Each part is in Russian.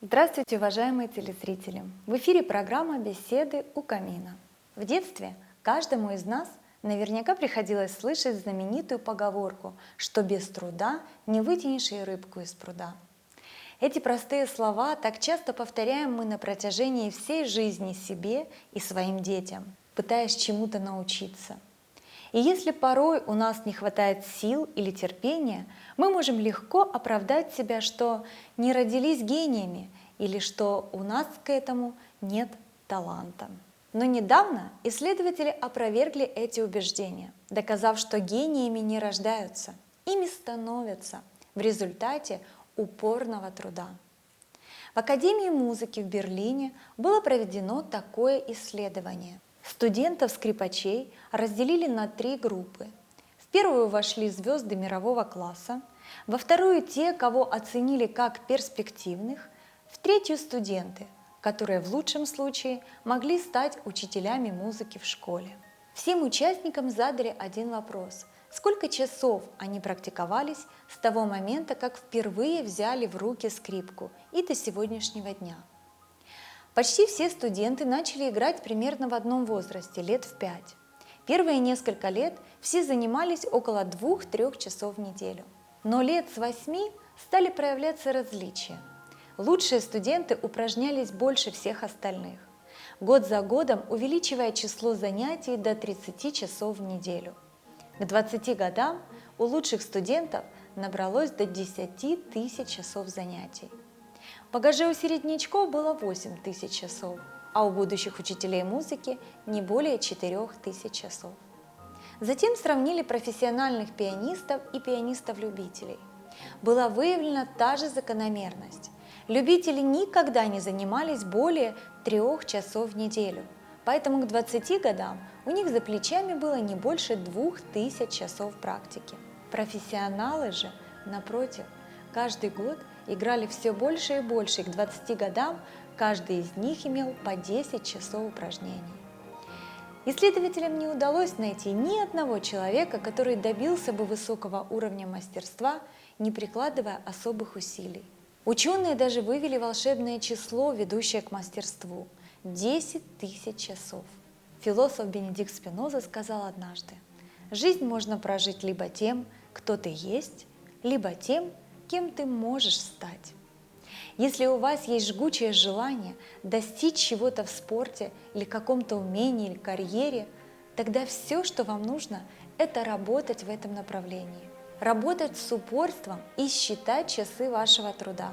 Здравствуйте, уважаемые телезрители! В эфире программа «Беседы у камина». В детстве каждому из нас наверняка приходилось слышать знаменитую поговорку, что без труда не вытянешь и рыбку из пруда. Эти простые слова так часто повторяем мы на протяжении всей жизни себе и своим детям, пытаясь чему-то научиться. И если порой у нас не хватает сил или терпения, мы можем легко оправдать себя, что не родились гениями или что у нас к этому нет таланта. Но недавно исследователи опровергли эти убеждения, доказав, что гениями не рождаются, ими становятся в результате упорного труда. В Академии музыки в Берлине было проведено такое исследование. Студентов-скрипачей разделили на 3 группы. В первую вошли звезды мирового класса, во вторую те, кого оценили как перспективных, в третью студенты, которые в лучшем случае могли стать учителями музыки в школе. Всем участникам задали один вопрос: сколько часов они практиковались с того момента, как впервые взяли в руки скрипку, и до сегодняшнего дня. Почти все студенты начали играть примерно в одном возрасте, лет в 5. Первые несколько лет все занимались около 2-3 часов в неделю. Но лет с 8 стали проявляться различия. Лучшие студенты упражнялись больше всех остальных, год за годом увеличивая число занятий до 30 часов в неделю. К 20 годам у лучших студентов набралось до 10 тысяч часов занятий. В багаже у середнячков было 8 тысяч часов, а у будущих учителей музыки не более 4 тысяч часов. Затем сравнили профессиональных пианистов и пианистов-любителей. Была выявлена та же закономерность. Любители никогда не занимались более 3 часов в неделю, поэтому к 20 годам у них за плечами было не больше 2000 часов практики. Профессионалы же, напротив, каждый год играли все больше и больше, и к 20 годам каждый из них имел по 10 часов упражнений. Исследователям не удалось найти ни одного человека, который добился бы высокого уровня мастерства, не прикладывая особых усилий. Ученые даже вывели волшебное число, ведущее к мастерству – 10 тысяч часов. Философ Бенедикт Спиноза сказал однажды: «Жизнь можно прожить либо тем, кто ты есть, либо тем, кем ты можешь стать». Если у вас есть жгучее желание достичь чего-то в спорте или каком-то умении или карьере, тогда все, что вам нужно, это работать в этом направлении. Работать с упорством и считать часы вашего труда.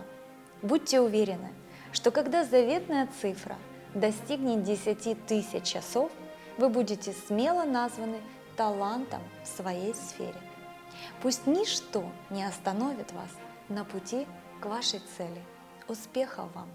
Будьте уверены, что когда заветная цифра достигнет 10 тысяч часов, вы будете смело названы талантом в своей сфере. Пусть ничто не остановит вас на пути к вашей цели. Успехов вам!